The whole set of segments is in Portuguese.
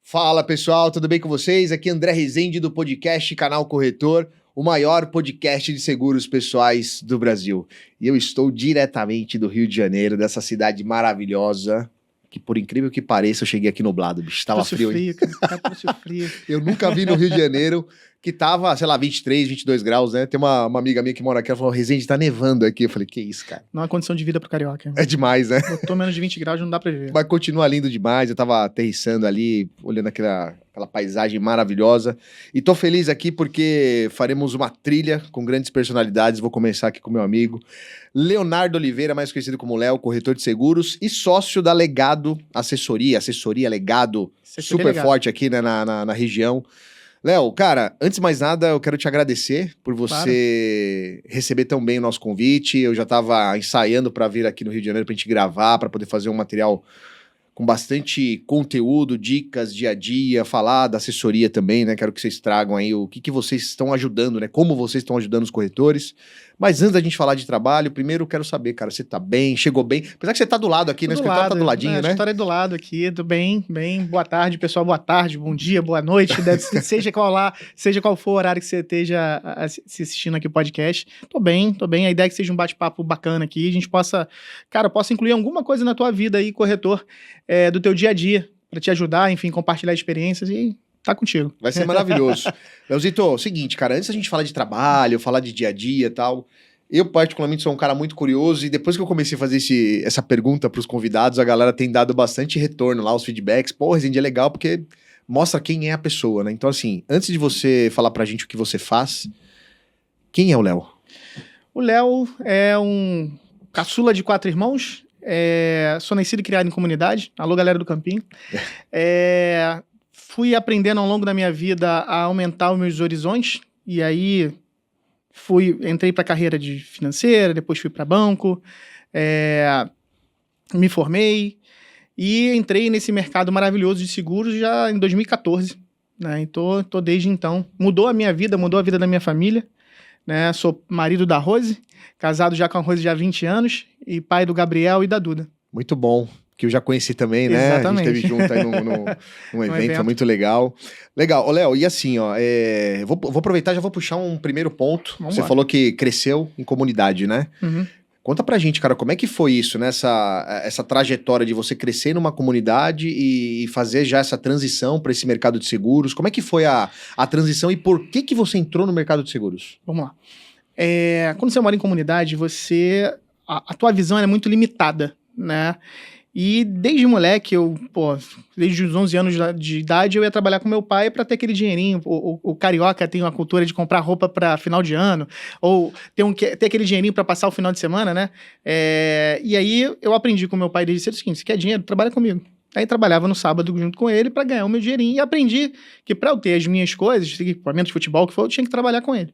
Fala pessoal, tudo bem com vocês? Aqui é André Rezende do podcast Canal Corretor, o maior podcast de seguros pessoais do Brasil. E eu estou diretamente do Rio de Janeiro, dessa cidade maravilhosa, que por incrível que pareça eu cheguei aqui nublado, bicho. Tava frio, hein? Cara, trouxe frio. Eu nunca vi no Rio de Janeiro que tava, sei lá, 23, 22 graus, né? Tem uma amiga minha que mora aqui, ela falou, Rezende, tá nevando aqui. Eu falei, que isso, cara? Não é condição de vida pro carioca. É demais, né? Botou menos de 20 graus, não dá pra viver. Mas continua lindo demais, eu tava aterrissando ali, olhando aquela paisagem maravilhosa. E tô feliz aqui porque faremos uma trilha com grandes personalidades. Vou começar aqui com meu amigo Leonardo Oliveira, mais conhecido como Léo, corretor de seguros e sócio da Legado Assessoria Legado, super Legado. forte aqui, né, na região. Léo, cara, antes de mais nada, eu quero te agradecer por você receber tão bem o nosso convite. Eu já estava ensaiando para vir aqui no Rio de Janeiro para a gente gravar, para poder fazer um material com bastante conteúdo, dicas, dia a dia, falar da assessoria também, né? Quero que vocês tragam aí o que vocês estão ajudando, né? Como vocês estão ajudando os corretores. Mas antes da gente falar de trabalho, primeiro eu quero saber, cara, você tá bem? Chegou bem? Apesar que você tá do lado aqui, né? O escritório tá do ladinho, né? O escritório é do lado aqui, tudo bem, bem. Boa tarde, pessoal, boa tarde, bom dia, boa noite. seja qual for o horário que você esteja assistindo aqui o podcast. Tô bem. A ideia é que seja um bate-papo bacana aqui, a gente possa incluir alguma coisa na tua vida aí, corretor, do teu dia a dia, para te ajudar, enfim, compartilhar experiências e tá contigo. Vai ser maravilhoso. Leozito, é o seguinte, cara, antes da gente falar de trabalho, falar de dia a dia e tal, eu particularmente sou um cara muito curioso e depois que eu comecei a fazer essa pergunta pros convidados, a galera tem dado bastante retorno lá, os feedbacks. Pô, Rezende, é legal porque mostra quem é a pessoa, né? Então, assim, antes de você falar pra gente o que você faz, quem é o Léo? O Léo é um caçula de 4 irmãos, sou nascido e criado em comunidade. Alô, galera do Campinho. Fui aprendendo ao longo da minha vida a aumentar os meus horizontes, e aí entrei para a carreira de financeira, depois fui para banco, me formei e entrei nesse mercado maravilhoso de seguros já em 2014, né? E tô desde então. Mudou a minha vida, mudou a vida da minha família, né? Sou marido da Rose, casado já com a Rose já há 20 anos, e pai do Gabriel e da Duda. Muito bom. Que eu já conheci também, né? Exatamente. A gente esteve junto aí num evento muito legal. Legal. Ô, Léo, e assim, ó, vou aproveitar e já vou puxar um primeiro ponto. Vamos Você lá. falou que cresceu em comunidade, né? Uhum. Conta pra gente, cara, como é que foi isso, né? Essa trajetória de você crescer numa comunidade e fazer já essa transição para esse mercado de seguros. Como é que foi a transição e por que você entrou no mercado de seguros? Vamos lá. Quando você mora em comunidade, a tua visão é muito limitada, né? E desde moleque, desde os 11 anos de idade, eu ia trabalhar com meu pai para ter aquele dinheirinho. O carioca tem uma cultura de comprar roupa para final de ano, ou ter aquele dinheirinho para passar o final de semana, né? E aí eu aprendi com meu pai desde cedo o seguinte: você quer dinheiro? Trabalha comigo. Aí trabalhava no sábado junto com ele para ganhar o meu dinheirinho e aprendi que para eu ter as minhas coisas, equipamento de futebol, que for, eu tinha que trabalhar com ele.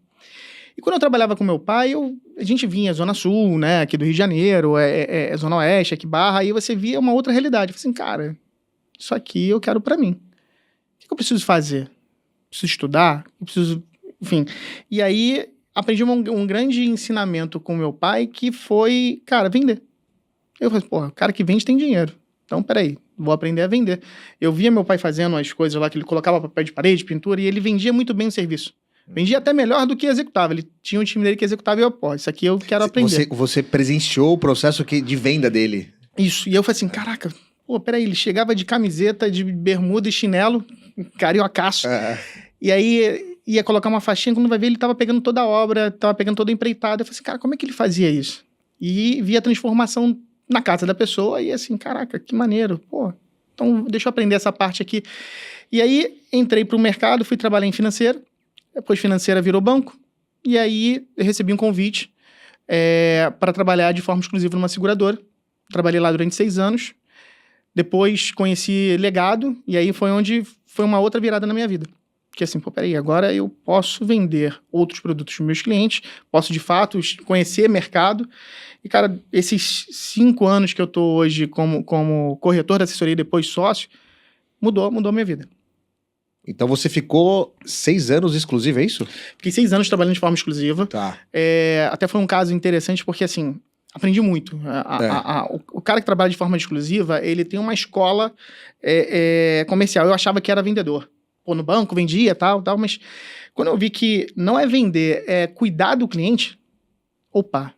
E quando eu trabalhava com meu pai, a gente vinha Zona Sul, né, aqui do Rio de Janeiro, Zona Oeste, aqui Barra, aí você via uma outra realidade. Eu falei assim, cara, isso aqui eu quero pra mim. O que eu preciso fazer? Preciso estudar? Eu preciso... Enfim. E aí, aprendi um grande ensinamento com meu pai, que foi, cara, vender. Eu falei, o cara que vende tem dinheiro. Então, peraí, vou aprender a vender. Eu via meu pai fazendo as coisas lá, que ele colocava papel de parede, pintura, e ele vendia muito bem o serviço. Vendia até melhor do que executava. Ele tinha um time dele que executava e eu, isso aqui eu quero aprender. Você presenciou o processo de venda dele? Isso. E eu falei assim, caraca, peraí, ele chegava de camiseta, de bermuda e chinelo, cariocaço. E aí ia colocar uma faixinha, quando vai ver ele tava pegando toda a obra, tava pegando toda a empreitada. Eu falei assim, cara, como é que ele fazia isso? E via a transformação na casa da pessoa e assim, caraca, que maneiro. Então deixa eu aprender essa parte aqui. E aí entrei pro mercado, fui trabalhar em financeiro. Depois financeira virou banco, e aí eu recebi um convite para trabalhar de forma exclusiva numa seguradora. Trabalhei lá durante 6 anos. Depois conheci Legado, e aí foi uma outra virada na minha vida. Porque assim, peraí, agora eu posso vender outros produtos para meus clientes, posso de fato conhecer mercado. E cara, esses 5 anos que eu tô hoje como corretor da assessoria e depois sócio, mudou a minha vida. Então você ficou 6 anos exclusivo, é isso? Fiquei 6 anos trabalhando de forma exclusiva. Tá. Até foi um caso interessante porque, assim, Aprendi muito. O cara que trabalha de forma exclusiva, ele tem uma escola comercial. Eu achava que era vendedor. Pô, no banco vendia, tal, mas quando eu vi que não é vender, é cuidar do cliente, opa,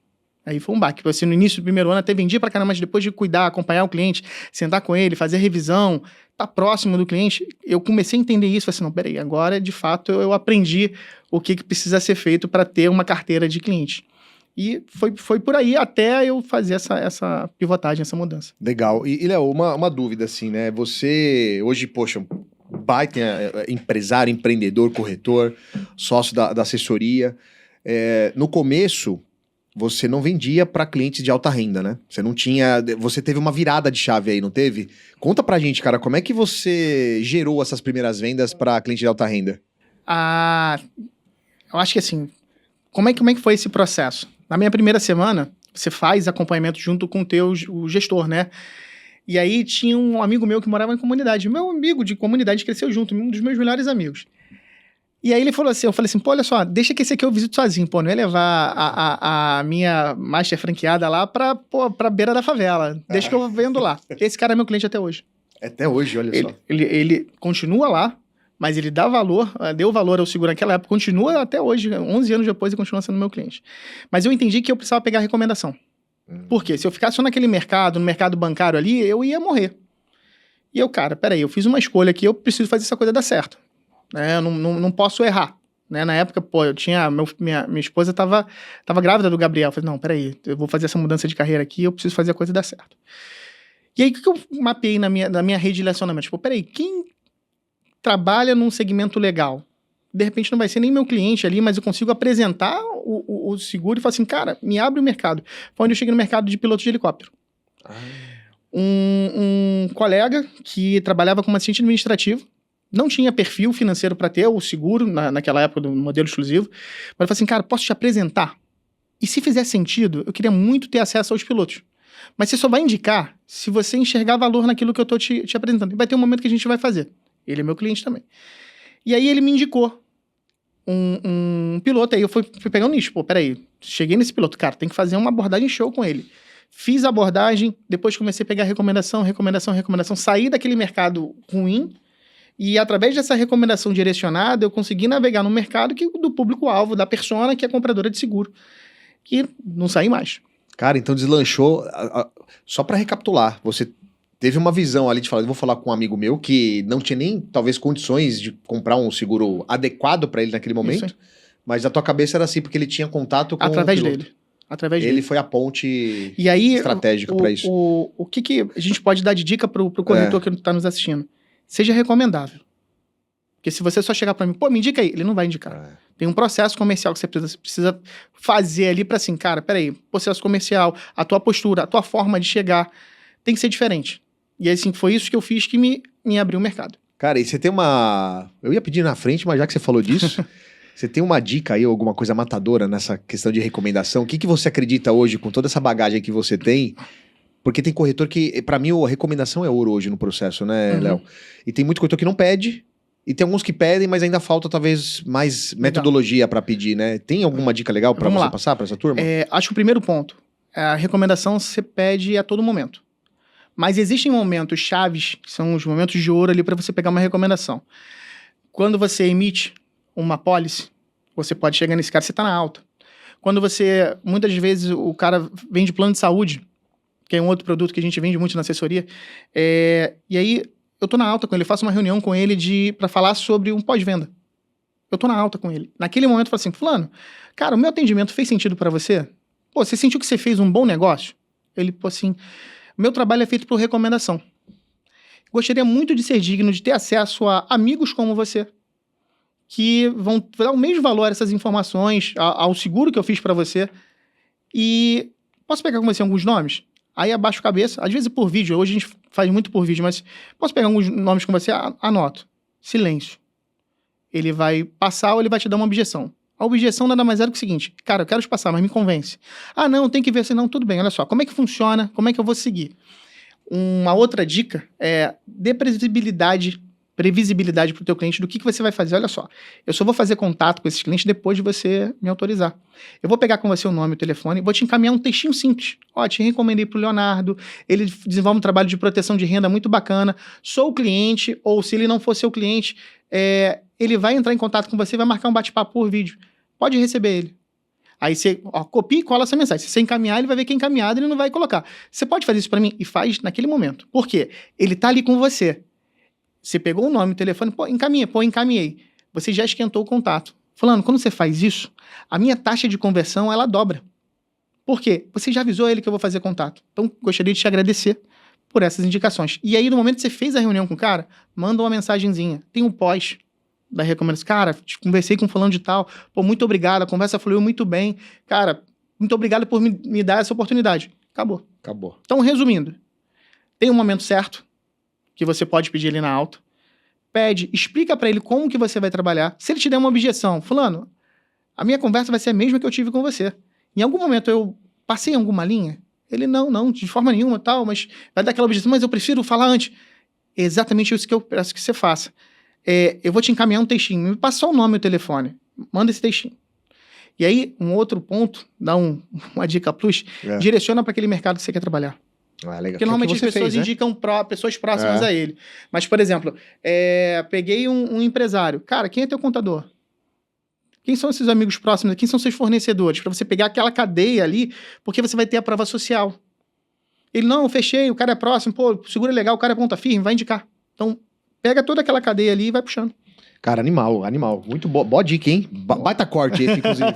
aí foi um baque. Você, no início do primeiro ano, até vendia pra caramba, mas depois de cuidar, acompanhar o cliente, sentar com ele, fazer revisão, tá próximo do cliente, eu comecei a entender isso. Falei assim, não, peraí, agora, de fato, eu aprendi o que precisa ser feito para ter uma carteira de cliente. E foi por aí até eu fazer essa pivotagem, essa mudança. Legal. E Léo, uma dúvida, assim, né? Você, hoje, poxa, baita empresário, empreendedor, corretor, sócio da assessoria. No começo, você não vendia para clientes de alta renda, né? Você não tinha... Você teve uma virada de chave aí, não teve? Conta pra gente, cara, como é que você gerou essas primeiras vendas para cliente de alta renda? Eu acho que assim, como é que foi esse processo? Na minha primeira semana, você faz acompanhamento junto com o gestor, né? E aí tinha um amigo meu que morava em comunidade. Meu amigo de comunidade cresceu junto, um dos meus melhores amigos. E aí ele falou assim, eu falei assim, pô, olha só, deixa que esse aqui eu visito sozinho, pô, não ia levar a minha master franqueada lá pra beira da favela. Deixa que eu vendo lá. Esse cara é meu cliente até hoje. Até hoje, olha só. Ele continua lá, mas ele deu valor ao seguro naquela época, continua até hoje, 11 anos depois, e continua sendo meu cliente. Mas eu entendi que eu precisava pegar recomendação. Por quê? Se eu ficasse só naquele mercado, no mercado bancário ali, eu ia morrer. E eu, cara, peraí, eu fiz uma escolha aqui, eu preciso fazer essa coisa dar certo. Eu não posso errar. Na época, pô, eu tinha... Minha esposa tava grávida do Gabriel. Eu falei, não, peraí, eu vou fazer essa mudança de carreira aqui, eu preciso fazer a coisa dar certo. E aí, o que eu mapeei na minha rede de relacionamento? Tipo, peraí, quem trabalha num segmento legal? De repente não vai ser nem meu cliente ali, mas eu consigo apresentar o seguro e falar assim, cara, me abre o mercado. Foi onde eu cheguei no mercado de piloto de helicóptero. Um colega que trabalhava como assistente administrativo, não tinha perfil financeiro para ter o seguro naquela época do modelo exclusivo, mas eu falei assim, cara, posso te apresentar? E se fizer sentido, eu queria muito ter acesso aos pilotos. Mas você só vai indicar se você enxergar valor naquilo que eu tô te apresentando. E vai ter um momento que a gente vai fazer. Ele é meu cliente também. E aí ele me indicou um piloto, aí eu fui pegar um nicho. Pô, peraí, cheguei nesse piloto, cara, tem que fazer uma abordagem show com ele. Fiz a abordagem, depois comecei a pegar recomendação, saí daquele mercado ruim, e através dessa recomendação direcionada, eu consegui navegar no mercado do público-alvo, da persona que é compradora de seguro, que não saí mais. Cara, então deslanchou. Só para recapitular, você teve uma visão ali de falar, eu vou falar com um amigo meu que não tinha nem, talvez, condições de comprar um seguro adequado para ele naquele momento, mas a tua cabeça era assim, porque ele tinha contato com através o piloto. Dele. Através ele dele. Foi a ponte e aí, estratégica para isso. O que a gente pode dar de dica pro corretor que está nos assistindo? Seja recomendável. Porque se você só chegar para mim, pô, me indica aí, ele não vai indicar. Tem um processo comercial que você precisa fazer ali para assim, cara, peraí, processo comercial, a tua postura, a tua forma de chegar tem que ser diferente. E assim, foi isso que eu fiz que me abriu o mercado. Cara, e você tem uma... Eu ia pedir na frente, mas já que você falou disso, você tem uma dica aí, alguma coisa matadora nessa questão de recomendação? O que você acredita hoje, com toda essa bagagem que você tem? Porque tem corretor que, pra mim, a recomendação é ouro hoje no processo, né, Léo? E tem muito corretor que não pede, e tem alguns que pedem, mas ainda falta talvez mais metodologia para pedir, né? Tem alguma dica legal para você passar para essa turma? Acho que o primeiro ponto, a recomendação você pede a todo momento. Mas existem momentos chaves, que são os momentos de ouro ali para você pegar uma recomendação. Quando você emite uma pólice, você pode chegar nesse cara, você está na alta. Quando você, muitas vezes, o cara vende plano de saúde, que é um outro produto que a gente vende muito na assessoria, e aí eu tô na alta com ele, faço uma reunião com ele para falar sobre um pós-venda. Eu tô na alta com ele. Naquele momento eu falo assim, fulano, cara, o meu atendimento fez sentido para você? Pô, você sentiu que você fez um bom negócio? Ele, pô, assim, meu trabalho é feito por recomendação. Gostaria muito de ser digno de ter acesso a amigos como você, que vão dar o mesmo valor a essas informações, ao seguro que eu fiz para você. E posso pegar com você alguns nomes? Aí abaixo a cabeça, às vezes por vídeo, hoje a gente faz muito por vídeo, mas posso pegar alguns nomes com você? Anoto. Silêncio. Ele vai passar ou ele vai te dar uma objeção. A objeção nada mais é do que o seguinte, cara, eu quero te passar, mas me convence. Ah, não, tem que ver, senão tudo bem, olha só, como é que funciona, como é que eu vou seguir? Uma outra dica é dê previsibilidade previsibilidade para o teu cliente do que você vai fazer. Olha só, eu só vou fazer contato com esses clientes depois de você me autorizar. Eu vou pegar com você o nome e o telefone e vou te encaminhar um textinho simples. Ó, te recomendei para o Leonardo, ele desenvolve um trabalho de proteção de renda muito bacana, sou o cliente, ou se ele não for seu cliente, ele vai entrar em contato com você e vai marcar um bate-papo por vídeo. Pode receber ele. Aí você copia e cola essa mensagem. Se você encaminhar, ele vai ver que é encaminhado e ele não vai colocar. Você pode fazer isso para mim? E faz naquele momento. Por quê? Ele tá ali com você. Você pegou o nome, o telefone, encaminhei. Você já esquentou o contato. Fulano, quando você faz isso, a minha taxa de conversão, ela dobra. Por quê? Você já avisou ele que eu vou fazer contato. Então, gostaria de te agradecer por essas indicações. E aí, no momento que você fez a reunião com o cara, manda uma mensagenzinha. Tem um pós da recomendação. Cara, conversei com fulano de tal. Pô, muito obrigado, a conversa fluiu muito bem. Cara, muito obrigado por me dar essa oportunidade. Acabou. Então, resumindo, tem um momento certo que você pode pedir ele na alta. Pede, explica pra ele como que você vai trabalhar. Se ele te der uma objeção, fulano, a minha conversa vai ser a mesma que eu tive com você. Em algum momento eu passei em alguma linha? Ele, não, de forma nenhuma, tal, mas vai dar aquela objeção, mas eu prefiro falar antes. É exatamente isso que eu peço que você faça. Eu vou te encaminhar um textinho, me passa só o nome e o telefone. Manda esse textinho. E aí, um outro ponto, dá uma dica plus, direciona para aquele mercado que você quer trabalhar. Legal. Porque normalmente as pessoas indicam pessoas próximas a ele. Mas, por exemplo, peguei um empresário. Cara, quem é teu contador? Quem são esses amigos próximos? Quem são seus fornecedores? Para você pegar aquela cadeia ali, porque você vai ter a prova social. Ele, não, eu fechei, o cara é próximo, pô, seguro é legal, o cara é ponta firme, vai indicar. Então, pega toda aquela cadeia ali e vai puxando. Cara, animal. Muito boa dica, hein? Baita corte esse, inclusive.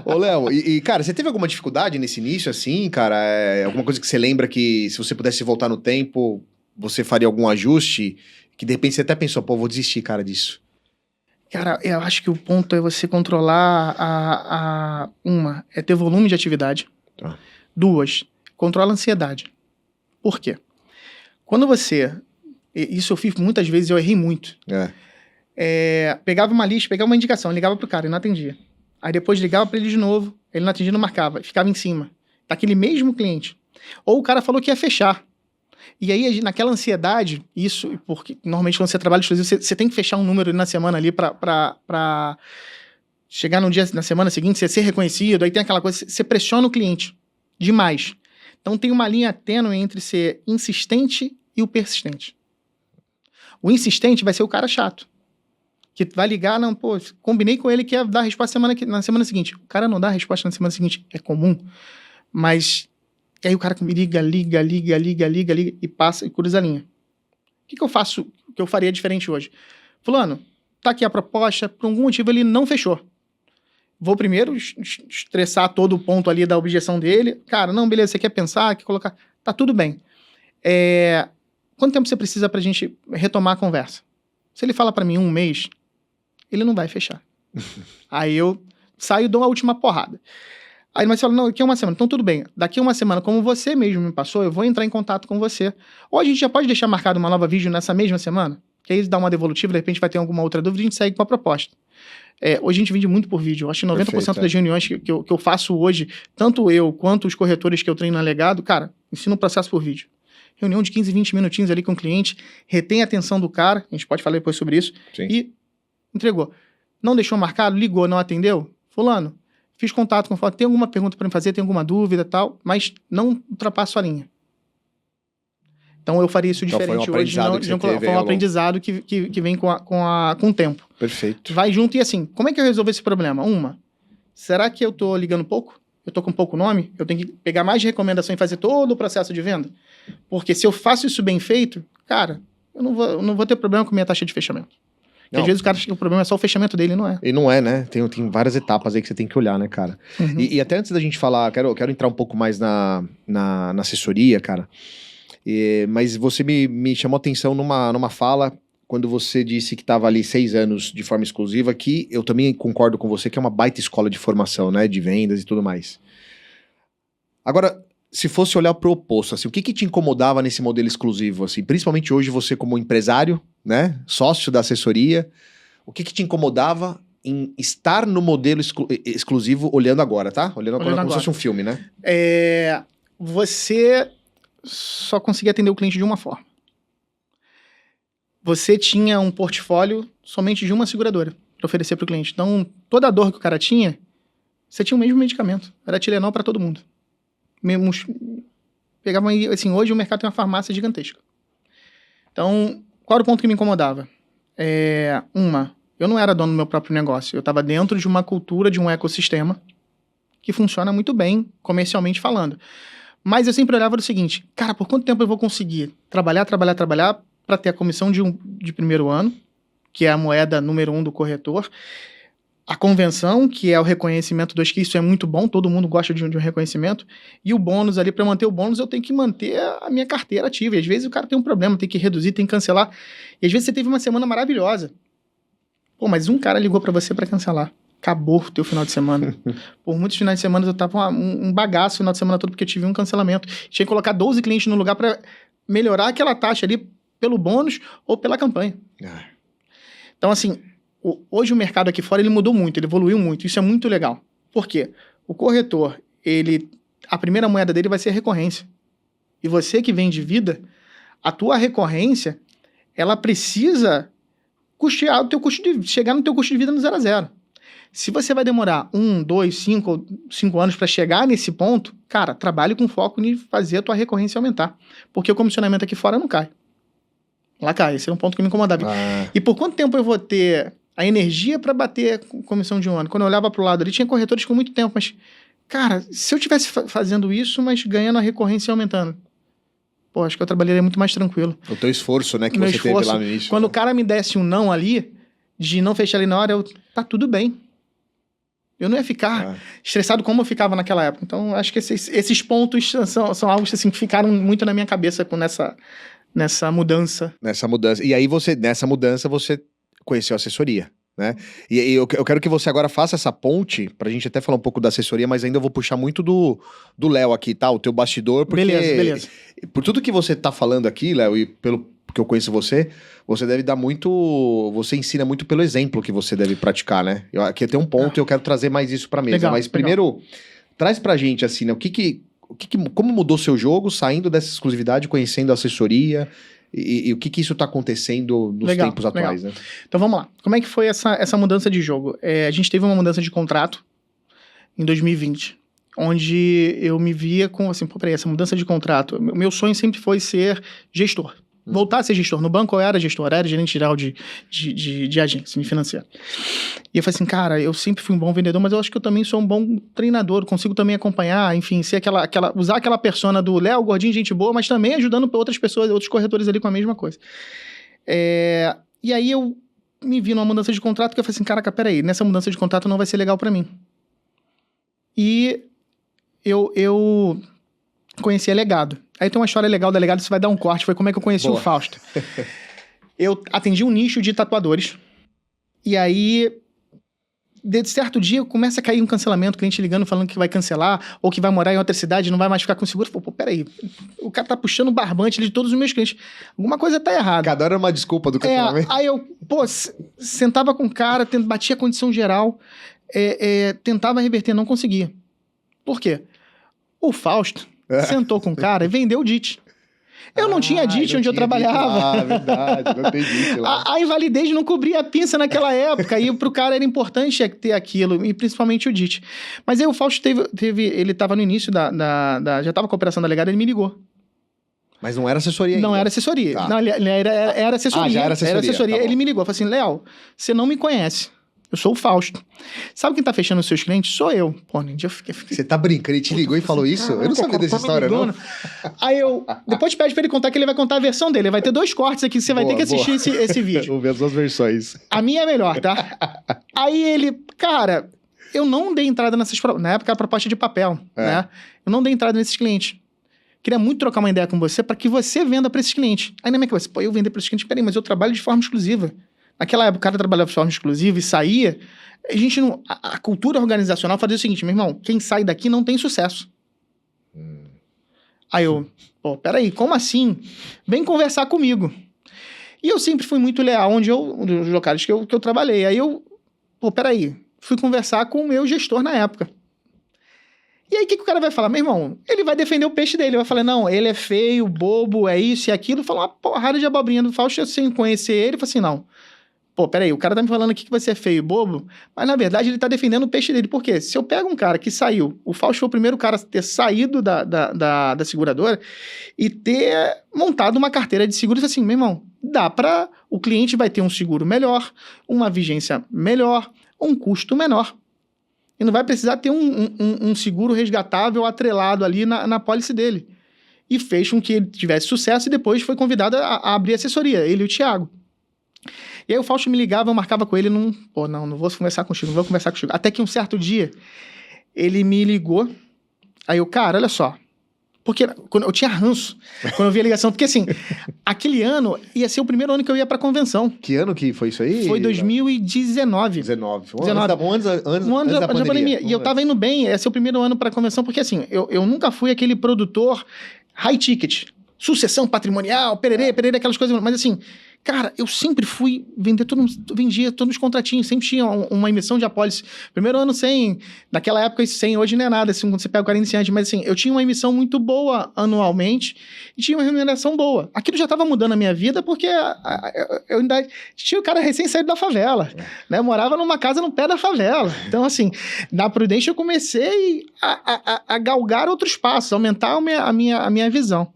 Ô, Léo, cara, você teve alguma dificuldade nesse início, assim, cara? Alguma coisa que você lembra que, se você pudesse voltar no tempo, você faria algum ajuste? Que, de repente, você até pensou, pô, vou desistir, cara, disso. Cara, eu acho que o ponto é você controlar ter volume de atividade. Tá. 2, controla a ansiedade. Por quê? Quando você... Isso eu fiz muitas vezes, eu errei muito. Pegava uma lista, pegava uma indicação, ligava pro cara e não atendia. Aí depois ligava para ele de novo, ele não atendia, não marcava, ficava em cima daquele mesmo cliente. Ou o cara falou que ia fechar. E aí, naquela ansiedade, isso, porque normalmente quando você trabalha exclusivo, você tem que fechar um número na semana ali pra chegar na semana seguinte, você ser reconhecido, aí tem aquela coisa, você pressiona o cliente demais. Então tem uma linha tênue entre ser insistente e o persistente. O insistente vai ser o cara chato. Que vai ligar, não, pô, combinei com ele que ia dar a resposta na semana seguinte. O cara não dá a resposta na semana seguinte, é comum. Mas, aí o cara liga e passa e cruza a linha. O que eu faço, o que eu faria diferente hoje? Fulano, tá aqui a proposta, por algum motivo ele não fechou. Vou primeiro estressar todo o ponto ali da objeção dele. Cara, não, beleza, você quer pensar, quer colocar... Tá tudo bem. Quanto tempo você precisa pra gente retomar a conversa? Se ele fala pra mim 1 mês, ele não vai fechar. Aí eu saio e dou a última porrada. Aí ele vai falar, não, daqui a uma semana. Então tudo bem, daqui a uma semana, como você mesmo me passou, eu vou entrar em contato com você. Ou a gente já pode deixar marcado uma nova vídeo nessa mesma semana, que aí dá uma devolutiva, de repente vai ter alguma outra dúvida e a gente segue com a proposta. Hoje a gente vende muito por vídeo. Eu acho que 90% das reuniões que eu faço hoje, tanto eu quanto os corretores que eu treino na Legado, cara, ensino o processo por vídeo. Reunião de 15, 20 minutinhos ali com o cliente, retém a atenção do cara, a gente pode falar depois sobre isso, Sim. E entregou. Não deixou marcado, ligou, não atendeu? Fulano, fiz contato com o fulano, tem alguma pergunta para me fazer, tem alguma dúvida e tal, mas não ultrapasso a linha. Então eu faria isso diferente hoje. Foi um aprendizado que vem com o tempo. Perfeito. Vai junto e assim, como é que eu resolvo esse problema? Será que eu tô ligando pouco? Eu tô com pouco nome? Eu tenho que pegar mais de recomendação e fazer todo o processo de venda? Porque se eu faço isso bem feito, cara, eu não vou ter problema com minha taxa de fechamento. Às vezes o cara acha que o problema é só o fechamento dele, não é. E não é, né? Tem várias etapas aí que você tem que olhar, né, cara? Uhum. E até antes da gente falar, quero entrar um pouco mais na assessoria, cara. Mas você me chamou a atenção numa fala, quando você disse que estava ali 6 anos de forma exclusiva, que eu também concordo com você que é uma baita escola de formação, né? De vendas e tudo mais. Agora, se fosse olhar pro oposto, assim, o que te incomodava nesse modelo exclusivo, assim? Principalmente hoje você como empresário, né? Sócio da assessoria, o que te incomodava em estar no modelo exclusivo olhando agora, tá? Olhando agora como se fosse um filme, né? Você só conseguia atender o cliente de uma forma. você tinha um portfólio somente de uma seguradora para oferecer para o cliente. Então, toda a dor que o cara tinha, você tinha o mesmo medicamento. Era Tilenol para todo mundo. Pegavam aí, assim, hoje o mercado tem uma farmácia gigantesca. Então, qual era o ponto que me incomodava? Eu não era dono do meu próprio negócio. Eu estava dentro de uma cultura, de um ecossistema que funciona muito bem, comercialmente falando. Mas eu sempre olhava o seguinte, cara, por quanto tempo eu vou conseguir trabalhar para ter a comissão de primeiro ano, que é a moeda número 1 do corretor, a convenção, que é o reconhecimento do que isso é muito bom, todo mundo gosta de um reconhecimento, e o bônus ali, para manter o bônus, eu tenho que manter a minha carteira ativa. E às vezes o cara tem um problema, tem que reduzir, tem que cancelar. E às vezes você teve uma semana maravilhosa. Pô, mas um cara ligou para você para cancelar. Acabou o teu final de semana. Por muitos finais de semana eu tava um bagaço o final de semana todo, porque eu tive um cancelamento. Tinha que colocar 12 clientes no lugar para melhorar aquela taxa ali pelo bônus ou pela campanha. Então, assim, hoje o mercado aqui fora ele mudou muito, ele evoluiu muito. Isso é muito legal. Por quê? O corretor, a primeira moeda dele vai ser a recorrência. E você que vende vida, a tua recorrência, ela precisa custear o teu custo chegar no teu custo de vida no 0 a 0. Se você vai demorar 1, 2, 5 anos para chegar nesse ponto, cara, trabalhe com foco em fazer a tua recorrência aumentar. Porque o comissionamento aqui fora não cai. Lá cai, esse é um ponto que me incomodava. E por quanto tempo eu vou ter a energia para bater a comissão de um ano? Quando eu olhava para o lado ali, tinha corretores com muito tempo, mas, cara, se eu estivesse fazendo isso, mas ganhando a recorrência e aumentando, pô, acho que eu trabalharia muito mais tranquilo. O teu esforço, né, que você teve lá no início. Quando o cara me desse um não ali, de não fechar ali na hora, tá tudo bem. Eu não ia ficar estressado como eu ficava naquela época. Então, acho que esses pontos são algo assim, que ficaram muito na minha cabeça com nessa mudança. Nessa mudança. E aí, nessa mudança, você conheceu a assessoria, né? E eu quero que você agora faça essa ponte, pra gente até falar um pouco da assessoria, mas ainda eu vou puxar muito do Léo aqui, tá? O teu bastidor, porque... Beleza. Por tudo que você tá falando aqui, Léo, e pelo que eu conheço você deve dar muito... Você ensina muito pelo exemplo que você deve praticar, né? Aqui tem um ponto e eu quero trazer mais isso pra mesa. Mas primeiro, traz pra gente, assim, né? Como mudou seu jogo, saindo dessa exclusividade, conhecendo a assessoria... E o que isso está acontecendo nos tempos atuais, né? Então vamos lá. Como é que foi essa mudança de jogo? A gente teve uma mudança de contrato em 2020, onde eu me via com, assim, pô, peraí, essa mudança de contrato. Meu sonho sempre foi ser gestor. Voltar a ser gestor. No banco eu era gestor, era gerente geral de agência, de financeiro. E eu falei assim, cara, eu sempre fui um bom vendedor, mas eu acho que eu também sou um bom treinador, consigo também acompanhar, enfim, ser usar aquela persona do Léo, gordinho, gente boa, mas também ajudando outras pessoas, outros corretores ali com a mesma coisa. E aí eu me vi numa mudança de contrato que eu falei assim, caraca, peraí, nessa mudança de contrato não vai ser legal pra mim. E eu conheci a Legado. Aí tem uma história legal da Legado, você vai dar um corte, foi como é que eu conheci o Fausto. Eu atendi um nicho de tatuadores, e aí, de certo dia, começa a cair um cancelamento, cliente ligando, falando que vai cancelar, ou que vai morar em outra cidade, não vai mais ficar com seguro. Pô, peraí, o cara tá puxando o barbante de todos os meus clientes. Alguma coisa tá errada. Cada hora é uma desculpa do cancelamento. Aí eu, sentava com o cara, batia a condição geral, tentava reverter, não conseguia. Por quê? O Fausto sentou com o cara e vendeu o DIT. Eu não tinha DIT onde eu trabalhava. Verdade, não tem DIT lá. A invalidez não cobria a pinça naquela época, e pro cara era importante ter aquilo, e principalmente o DIT. Mas aí o Fausto ele tava no início já tava com a operação da Legado, ele me ligou. Mas não era assessoria ainda? Não era assessoria. Tá. Não, era assessoria. Já era assessoria. Era assessoria. Tá, ele me ligou, falou assim, Léo, você não me conhece. Eu sou o Fausto. Sabe quem tá fechando os seus clientes? Sou eu. Pô, nem dia eu fiquei... Você tá brincando? Ele te ligou e falou isso? Eu não sabia dessa história, não. Aí depois pede pra ele contar, que ele vai contar a versão dele. Vai ter 2 cortes aqui, você vai ter que assistir esse vídeo. Vou ver as 2 versões. A minha é melhor, tá? Aí ele... Cara, eu não dei entrada nessas... Na época era proposta de papel, né? Eu não dei entrada nesses clientes. Queria muito trocar uma ideia com você pra que você venda pra esses clientes. Aí na minha cabeça, eu vender pra esses clientes? Peraí, mas eu trabalho de forma exclusiva. Naquela época, o cara trabalhava de forma exclusiva e saía. A gente não... A cultura organizacional fazia o seguinte, meu irmão, quem sai daqui não tem sucesso. Aí eu, peraí, como assim? Vem conversar comigo. E eu sempre fui muito leal nos locais que eu trabalhei. Aí eu, peraí, fui conversar com o meu gestor na época. E aí, o que o cara vai falar? Meu irmão, ele vai defender o peixe dele. Vai falar, não, ele é feio, bobo, é isso e aquilo. Falar uma porrada de abobrinha do Fausto sem conhecer ele. Fala assim, não. Pô, peraí, o cara tá me falando aqui que você é feio e bobo, mas na verdade ele tá defendendo o peixe dele. Por quê? Se eu pego um cara que saiu, o Fausto foi o primeiro cara a ter saído da seguradora e ter montado uma carteira de seguro, assim, meu irmão, dá pra... O cliente vai ter um seguro melhor, uma vigência melhor, um custo menor. E não vai precisar ter um seguro resgatável atrelado ali na pólice dele. E fez com que ele tivesse sucesso e depois foi convidado a abrir assessoria, ele e o Thiago. E aí o Fausto me ligava, eu marcava com ele, não vou conversar contigo, não vou conversar contigo. Até que um certo dia, ele me ligou, aí eu, cara, olha só, porque eu tinha ranço quando eu vi a ligação, porque assim, aquele ano ia ser o primeiro ano que eu ia pra convenção. Que ano que foi isso aí? Foi 2019. 19. Antes da pandemia. E eu tava indo bem, ia ser o primeiro ano pra convenção, porque assim, eu nunca fui aquele produtor high ticket, sucessão patrimonial, pererê, aquelas coisas, mas assim... Cara, eu sempre fui vendia todos os contratinhos, sempre tinha uma emissão de apólice. Primeiro ano sem, naquela época isso 100, hoje não é nada, assim, quando você pega o cara iniciante, mas assim, eu tinha uma emissão muito boa anualmente e tinha uma remuneração boa. Aquilo já estava mudando a minha vida porque eu ainda tinha o cara recém saído da favela, né? Eu morava numa casa no pé da favela. Então, assim, na Prudential eu comecei a galgar outros passos, aumentar a minha visão.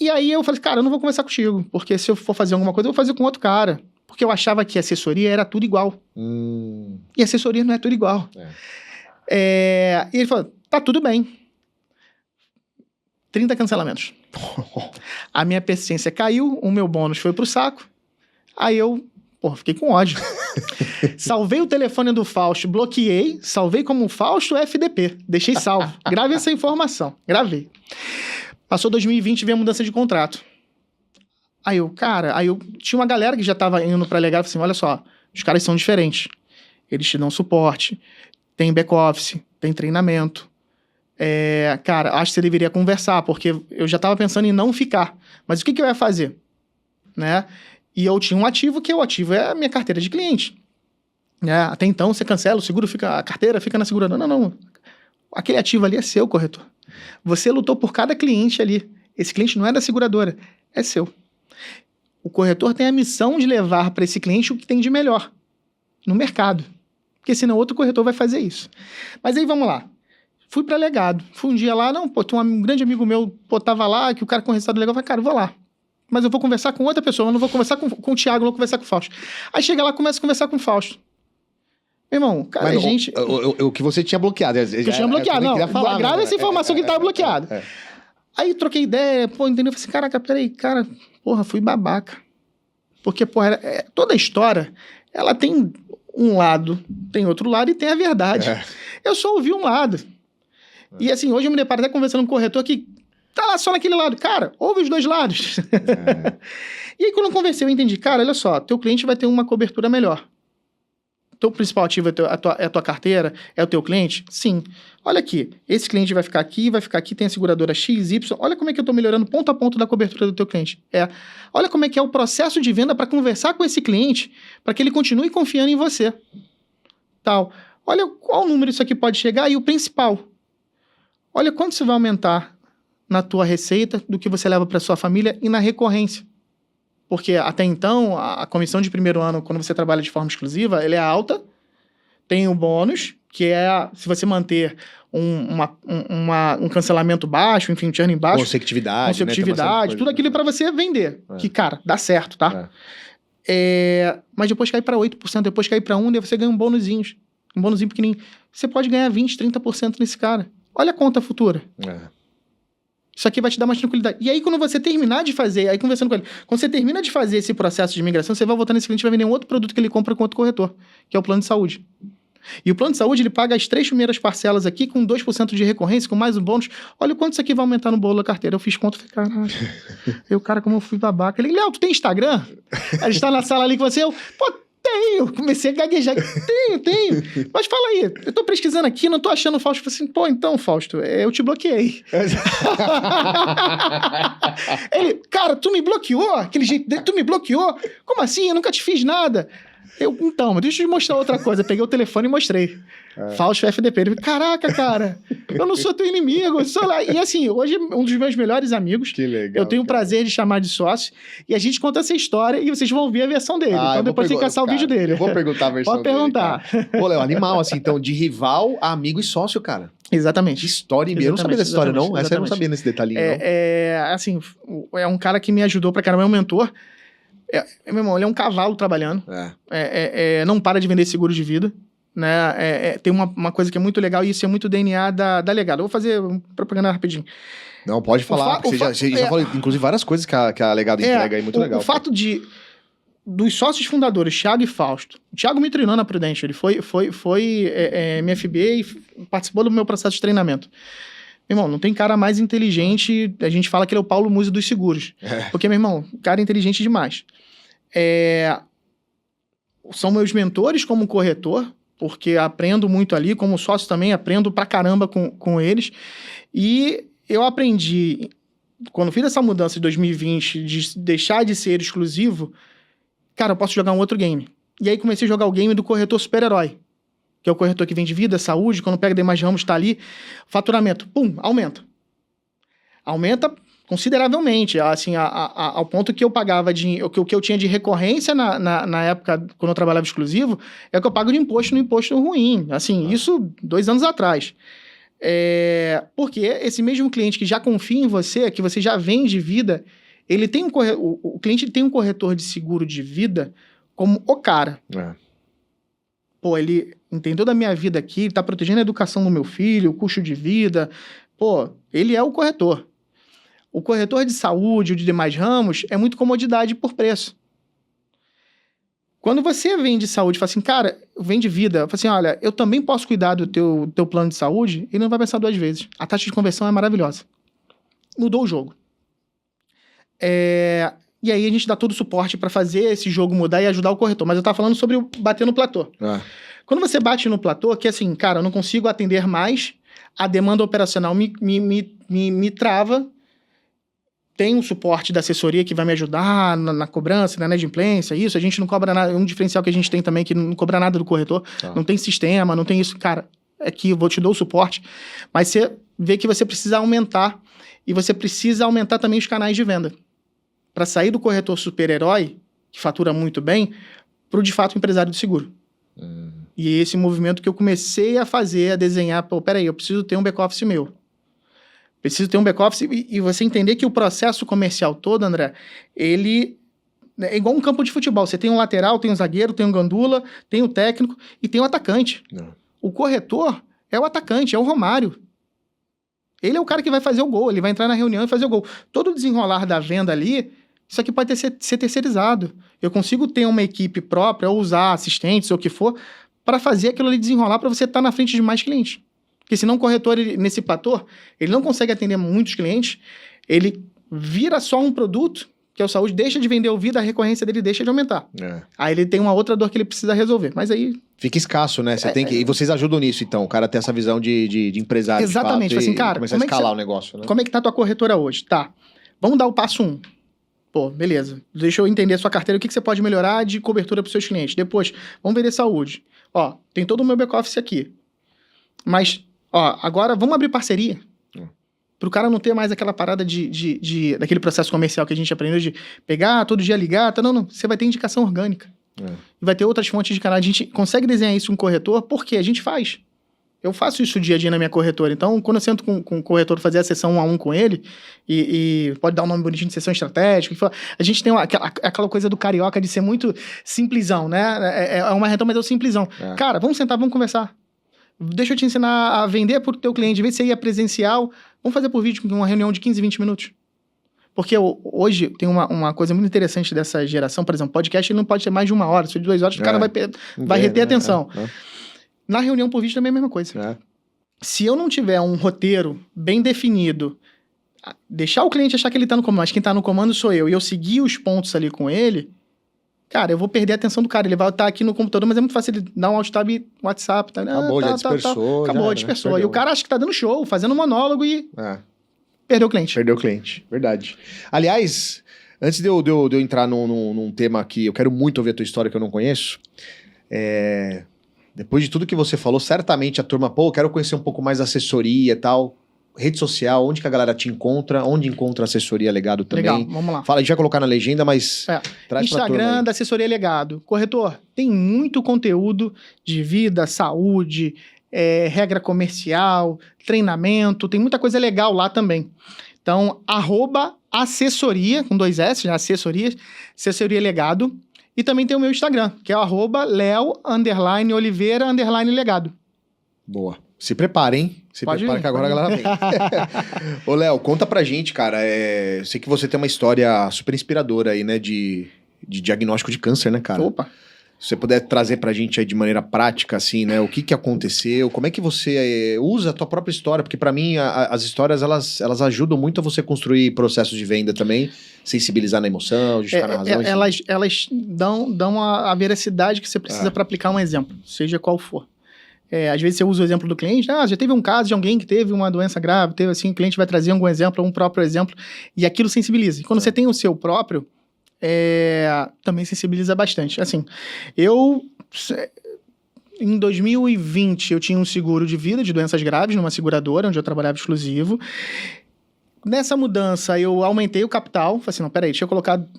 E aí eu falei, cara, eu não vou conversar contigo, porque se eu for fazer alguma coisa, eu vou fazer com outro cara. Porque eu achava que assessoria era tudo igual. E assessoria não é tudo igual. E ele falou, tá tudo bem. 30 cancelamentos. A minha persistência caiu, o meu bônus foi pro saco. Aí eu, fiquei com ódio. Salvei o telefone do Fausto, bloqueei, salvei como Fausto FDP. Deixei salvo. Grave essa informação. Gravei. Passou 2020 e veio a mudança de contrato. Aí eu tinha uma galera que já tava indo pra legal, assim, olha só, os caras são diferentes. Eles te dão suporte, tem back-office, tem treinamento. Cara, acho que você deveria conversar, porque eu já tava pensando em não ficar. Mas o que eu ia fazer? Né? E eu tinha um ativo, que o ativo é a minha carteira de cliente. Até então, você cancela, o seguro fica, a carteira fica na seguradora. Não. Aquele ativo ali é seu, corretor. Você lutou por cada cliente ali. Esse cliente não é da seguradora, é seu. O corretor tem a missão de levar para esse cliente o que tem de melhor no mercado. Porque senão outro corretor vai fazer isso. Mas aí vamos lá. Fui para legado. Fui um dia lá, tem um grande amigo meu, tava lá, que o cara com resultado legal, eu falei, cara, eu vou lá. Mas eu vou conversar com outra pessoa, eu não vou conversar com o Thiago, não vou conversar com o Fausto. Aí chega lá, começa a conversar com o Fausto. Meu irmão, cara, mas gente... O que você tinha bloqueado. Eu tinha bloqueado, não. Grava essa informação que ele tava bloqueado. Aí troquei ideia, entendeu? Eu falei assim, caraca, peraí, cara, fui babaca. Porque, toda a história, ela tem um lado, tem outro lado e tem a verdade. Eu só ouvi um lado. E assim, hoje eu me deparo até conversando com um corretor que tá lá só naquele lado. Cara, ouve os dois lados. E aí, quando eu conversei, eu entendi, cara, olha só, teu cliente vai ter uma cobertura melhor. Teu principal ativo é a tua carteira, é o teu cliente? Sim. Olha aqui, esse cliente vai ficar aqui, tem a seguradora X, Y. Olha como é que eu estou melhorando ponto a ponto da cobertura do teu cliente. Olha como é que é o processo de venda para conversar com esse cliente, para que ele continue confiando em você. Tal. Olha qual número isso aqui pode chegar e o principal. Olha quanto você vai aumentar na tua receita, do que você leva para sua família e na recorrência. Porque até então, a comissão de primeiro ano, quando você trabalha de forma exclusiva, ela é alta, tem o bônus, que é se você manter um cancelamento baixo, enfim, um churn baixo. Consecutividade, né? Tudo aquilo para você vender. Que, cara, dá certo, tá? Mas depois cai para 8%, depois cai para 1%, daí você ganha um bônusinho pequenininho. Você pode ganhar 20%, 30% nesse cara. Olha a conta futura. Isso aqui vai te dar mais tranquilidade. E aí, quando você terminar de fazer, aí conversando com ele, quando você termina de fazer esse processo de migração, você vai voltar nesse cliente e vai vender um outro produto que ele compra com outro corretor, que é o plano de saúde. E o plano de saúde, ele paga as 3 primeiras parcelas aqui com 2% de recorrência, com mais um bônus. Olha o quanto isso aqui vai aumentar no bolo da carteira. Eu fiz conta e falei, caralho. Cara, como eu fui babaca. Ele, Léo, tu tem Instagram? A gente tá na sala ali com você, tenho. Comecei a gaguejar. Tenho. Mas fala aí, eu tô pesquisando aqui, não tô achando o Fausto. Eu falei assim, então, Fausto, eu te bloqueei. Ele, cara, tu me bloqueou? Aquele jeito dele, tu me bloqueou? Como assim? Eu nunca te fiz nada. Então, mas deixa eu te mostrar outra coisa. Eu peguei o telefone e mostrei. Fausto FDP. Ele falou, caraca, cara, eu não sou teu inimigo. Sou lá. E assim, hoje um dos meus melhores amigos. Que legal. Eu tenho o prazer de chamar de sócio. E a gente conta essa história e vocês vão ver a versão dele. Então depois tem que caçar o vídeo dele. Eu vou perguntar a versão Pode perguntar. dele. Pô, Léo, animal, assim, então, de rival a amigo e sócio, cara. Exatamente. Que história, eu não sabia dessa história, não. Essa eu não sabia nesse detalhinho, não. Assim, é um cara que me ajudou pra caramba, é um mentor. Meu irmão, ele é um cavalo trabalhando. Não para de vender seguro de vida. Né? Tem uma coisa que é muito legal e isso é muito DNA da Legado. Eu vou fazer propaganda rapidinho. Não, pode falar. Você já falou, inclusive, várias coisas que a Legado entrega aí, muito legal. O fato dos sócios fundadores, Thiago e Fausto. O Thiago me treinou na Prudential. Ele foi MFB e participou do meu processo de treinamento. Meu irmão, não tem cara mais inteligente. A gente fala que ele é o Paulo Musi dos seguros. Porque, meu irmão, o cara é inteligente demais. São meus mentores como corretor, porque aprendo muito ali. Como sócio também, aprendo pra caramba com eles. E eu aprendi, quando fiz essa mudança de 2020, de deixar de ser exclusivo, cara, eu posso jogar um outro game. E aí comecei a jogar o game do corretor super-herói. Que é o corretor que vende vida, saúde, quando pega demais ramos, tá ali, faturamento, pum, aumenta. Aumenta consideravelmente, assim, ao ponto que eu pagava, o que eu tinha de recorrência na época, quando eu trabalhava exclusivo, é o que eu pago de imposto no imposto ruim. Assim, isso 2 anos atrás. Porque esse mesmo cliente que já confia em você, que você já vende vida, ele tem o cliente tem um corretor de seguro de vida como o cara. Pô, ele entendeu da minha vida aqui, ele tá protegendo a educação do meu filho, o custo de vida. Pô, ele é o corretor. O corretor de saúde ou de demais ramos é muito comodidade por preço. Quando você vende saúde e fala assim, cara, vende vida, fala assim, olha, eu também posso cuidar do teu plano de saúde, ele não vai pensar 2 vezes. A taxa de conversão é maravilhosa. Mudou o jogo. E aí a gente dá todo o suporte para fazer esse jogo mudar e ajudar o corretor. Mas eu tava falando sobre bater no platô. Quando você bate no platô, que assim, cara, eu não consigo atender mais, a demanda operacional me trava, tem um suporte da assessoria que vai me ajudar na cobrança, na inadimplência, isso, a gente não cobra nada, um diferencial que a gente tem também, que não cobra nada do corretor, não tem sistema, não tem isso, cara, aqui eu vou te dar o suporte, mas você vê que você precisa aumentar, e você precisa aumentar também os canais de venda, para sair do corretor super-herói, que fatura muito bem, para o de fato empresário do seguro. E esse movimento que eu comecei a fazer, a desenhar, pô, peraí, eu preciso ter um back-office meu. Preciso ter um back-office e você entender que o processo comercial todo, André, ele é igual um campo de futebol. Você tem um lateral, tem um zagueiro, tem um gandula, tem o técnico e tem o atacante. O corretor é o atacante, é o Romário. Ele é o cara que vai fazer o gol, ele vai entrar na reunião e fazer o gol. Todo o desenrolar da venda ali, isso aqui pode ser terceirizado. Eu consigo ter uma equipe própria, ou usar assistentes, ou o que for, para fazer aquilo ali desenrolar para você estar na frente de mais clientes. Porque senão o corretor, nesse platô, ele não consegue atender muitos clientes, ele vira só um produto, que é o saúde, deixa de vender o vida, a recorrência dele deixa de aumentar. Aí ele tem uma outra dor que ele precisa resolver, mas aí... Fica escasso, né? Você tem que... E vocês ajudam nisso, então, o cara ter essa visão de empresário. Exatamente, de fato, assim, cara... Começar a escalar o negócio, né? Como é que tá a tua corretora hoje? Tá, vamos dar o passo 1. Pô, beleza. Deixa eu entender a sua carteira, o que você pode melhorar de cobertura para os seus clientes. Depois, vamos vender saúde. Ó, tem todo o meu back-office aqui. Mas, ó, agora vamos abrir parceria. Para o cara não ter mais aquela parada daquele processo comercial que a gente aprendeu de pegar, todo dia ligar. Tá, não. Você vai ter indicação orgânica. E vai ter outras fontes de canal. A gente consegue desenhar isso com o corretor porque a gente faz. Eu faço isso dia a dia na minha corretora. Então, quando eu sento com o corretor fazer a sessão 1 a 1 com ele, e pode dar um nome bonitinho de sessão estratégica, a gente tem aquela coisa do carioca de ser muito simplesão, né? É uma retoma, mas é o simplesão. Cara, vamos sentar, vamos conversar. Deixa eu te ensinar a vender para o teu cliente. De vez de você ir presencial, vamos fazer por vídeo uma reunião de 15, 20 minutos. Porque hoje tem uma coisa muito interessante dessa geração. Por exemplo, podcast ele não pode ter mais de 1 hora. Se for de 2 horas, o cara vai reter a atenção. Na reunião por vídeo também é a mesma coisa. Se eu não tiver um roteiro bem definido, deixar o cliente achar que ele tá no comando, mas quem tá no comando sou eu, e eu seguir os pontos ali com ele, cara, eu vou perder a atenção do cara. Ele vai estar aqui no computador, mas é muito fácil ele dar um alt tab WhatsApp. Tá, acabou, já dispersou. Acabou, dispersou. Né? E o cara acha que tá dando show, fazendo monólogo e perdeu o cliente. Perdeu o cliente, verdade. Aliás, Antes de eu entrar num tema aqui, eu quero muito ouvir a tua história que eu não conheço. Depois de tudo que você falou, certamente a turma, eu quero conhecer um pouco mais da assessoria e tal. Rede social, onde que a galera te encontra? Onde encontra a assessoria Legado também? Legal, vamos lá. Fala, a gente vai colocar na legenda, mas traz Instagram da assessoria Legado. Corretor, tem muito conteúdo de vida, saúde, regra comercial, treinamento, tem muita coisa legal lá também. Então, @assessoria, com 2 S, assessoria Legado. E também tem o meu Instagram, que é @Leo_Oliveira_Legado. Boa. Se prepara, hein? Que agora a galera vem. Ô, Léo, conta pra gente, cara. Eu sei que você tem uma história super inspiradora aí, né? De diagnóstico de câncer, né, cara? Opa! Se você puder trazer pra gente aí de maneira prática, assim, né? O que aconteceu, como é que você usa a tua própria história? Porque pra mim, as histórias, elas ajudam muito a você construir processos de venda também, sensibilizar na emoção, justificar na razão. Elas dão a veracidade que você precisa pra aplicar um exemplo, seja qual for. Às vezes você usa o exemplo do cliente, já teve um caso de alguém que teve uma doença grave, teve assim, o cliente vai trazer algum exemplo, um próprio exemplo, e aquilo sensibiliza. E quando você tem o seu próprio, também sensibiliza bastante. Assim, em 2020, eu tinha um seguro de vida de doenças graves numa seguradora, onde eu trabalhava exclusivo. Nessa mudança, eu aumentei o capital. Falei assim, não, peraí,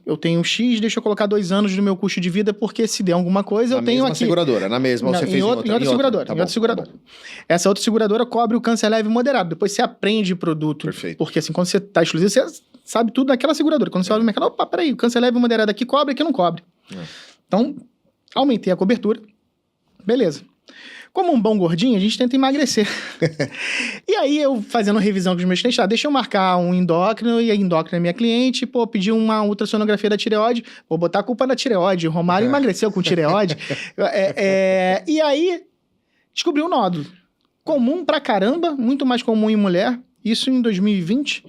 eu tenho X, deixa eu colocar 2 anos do meu custo de vida, porque se der alguma coisa, eu tenho aqui... Na mesma, você fez em outra seguradora. Tá em outra seguradora. Essa outra seguradora cobre o câncer leve e moderado. Depois você aprende produto. Perfeito. Porque assim, quando você está exclusivo, você sabe tudo daquela seguradora. Quando você olha no mercado, opa, peraí, o câncer leve e moderado aqui cobre, aqui não cobre. Então, aumentei a cobertura. Beleza. Como um bom gordinho, a gente tenta emagrecer. E aí, eu fazendo revisão com os meus clientes, deixa eu marcar um endócrino, e a endócrina é minha cliente, pedi uma ultrassonografia da tireoide, vou botar a culpa na tireoide, o Romário emagreceu com tireoide. E aí, descobri um nódulo. Comum pra caramba, muito mais comum em mulher, isso em 2020.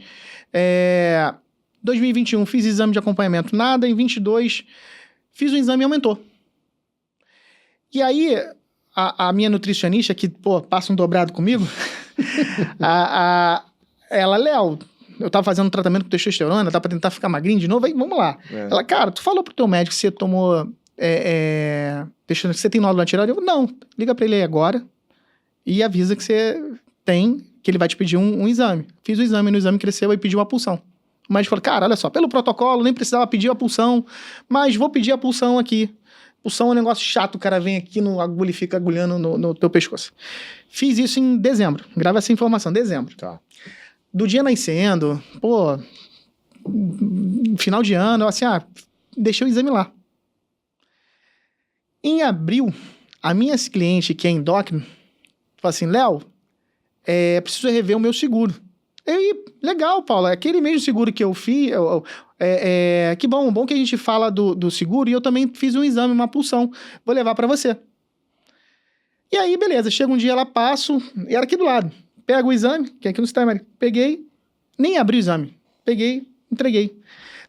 2021, fiz exame de acompanhamento, nada. Em 22, fiz um exame e aumentou. E aí... A minha nutricionista, que, passa um dobrado comigo, ela, Léo, eu tava fazendo um tratamento com testosterona, pra tentar ficar magrinho de novo, aí vamos lá. Ela, cara, tu falou pro teu médico que você tomou testosterona, que você tem nódulo na tireoide? Eu, não, liga pra ele aí agora e avisa que você tem, que ele vai te pedir um exame. Fiz o exame, no exame cresceu e pediu uma pulsão. O médico falou, cara, olha só, pelo protocolo nem precisava pedir a pulsão, mas vou pedir a pulsão aqui. Pulsão é um negócio chato, o cara vem aqui no agulha e fica agulhando no teu pescoço. Fiz isso em dezembro. Grava essa informação, dezembro. Tá. Do dia nascendo, final de ano, assim, deixei o exame lá. Em abril, a minha cliente, que é endócrino, falou assim, Léo, preciso rever o meu seguro. Legal, Paulo, é aquele mesmo seguro que eu fiz... que bom que a gente fala do seguro, e eu também fiz um exame, uma pulsão, vou levar pra você. E aí, beleza, chega um dia, ela passo, e era aqui do lado, pega o exame, que é aqui no sistema, peguei, nem abri o exame, peguei, entreguei.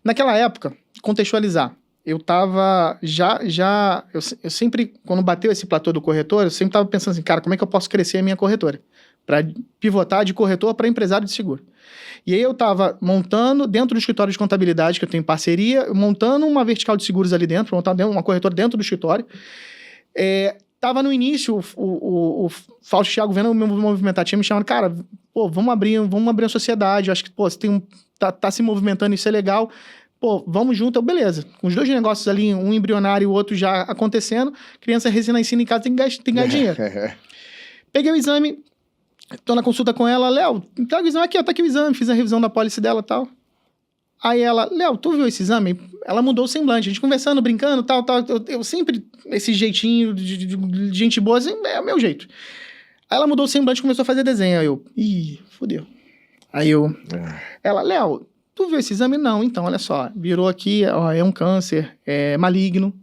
Naquela época, contextualizar, eu tava eu sempre, quando bateu esse platô do corretor, eu sempre tava pensando assim, cara, como é que eu posso crescer a minha corretora? Pra pivotar de corretor para empresário de seguro. E aí eu tava montando, dentro do escritório de contabilidade, que eu tenho parceria, montando uma vertical de seguros ali dentro, montando uma corretora dentro do escritório. Tava no início, o Fausto Thiago vendo o meu movimentar, tinha me chamado, cara, vamos abrir uma sociedade, eu acho que, você tem tá se movimentando, isso é legal, vamos junto, beleza. Com os 2 negócios ali, um embrionário e o outro já acontecendo, criança recém-nascida em casa tem que ganhar dinheiro. Peguei o exame, tô na consulta com ela, Léo, traga o exame aqui, tá aqui o exame, fiz a revisão da pólice dela e tal. Aí ela, Léo, tu viu esse exame? Ela mudou o semblante, a gente conversando, brincando, tal. Eu sempre, esse jeitinho de gente boa, assim, é o meu jeito. Aí ela mudou o semblante e começou a fazer desenho. Aí eu, fodeu. Aí ela, Léo, tu viu esse exame? Não, então, olha só, virou aqui, é um câncer, é maligno,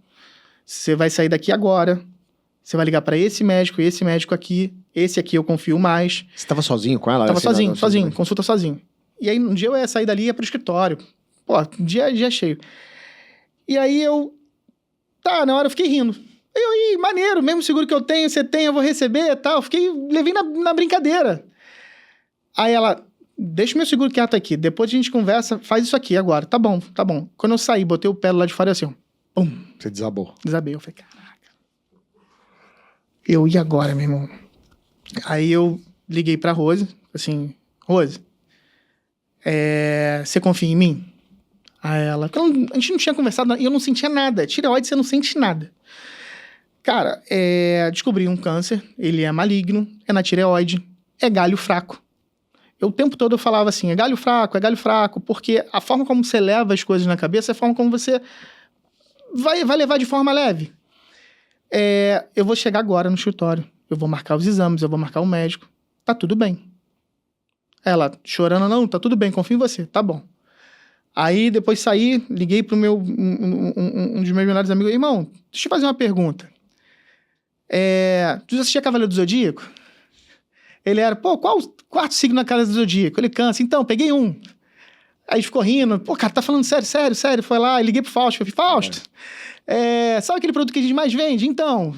você vai sair daqui agora, você vai ligar pra esse médico aqui, esse aqui eu confio mais. Você tava sozinho com ela? Tava sozinho, consulta sozinho. E aí, um dia eu ia sair dali e ia pro escritório. Dia cheio. E aí na hora eu fiquei rindo. Maneiro, mesmo seguro que eu tenho, você tem, eu vou receber e tal. Levei na brincadeira. Aí ela, deixa o meu seguro quieto aqui, depois a gente conversa, faz isso aqui agora. Tá bom, tá bom. Quando eu saí, botei o pé lá de fora assim, ó. Pum. Você desabou. Desabei. Eu falei, caraca. Eu ia agora, meu irmão. Aí eu liguei pra Rose, assim, Rose, você confia em mim? Aí ela, porque a gente não tinha conversado, e eu não sentia nada. Tireoide, você não sente nada. Cara, descobri um câncer, ele é maligno, é na tireoide, é galho fraco. O tempo todo eu falava assim, é galho fraco, porque a forma como você leva as coisas na cabeça é a forma como você vai levar de forma leve. Eu vou chegar agora no escritório, eu vou marcar os exames, eu vou marcar o médico, tá tudo bem. Ela, chorando, não, tá tudo bem, confio em você, tá bom. Aí, depois saí, liguei pro um dos meus melhores amigos, irmão, deixa eu fazer uma pergunta. Tu já assistia Cavaleiro do Zodíaco? Ele era, qual o quarto signo na casa do Zodíaco? Ele Câncer. Então, peguei um. Aí ficou rindo. Cara, tá falando sério. Foi lá, liguei pro Fausto. Eu falei, Fausto, sabe aquele produto que a gente mais vende? Então,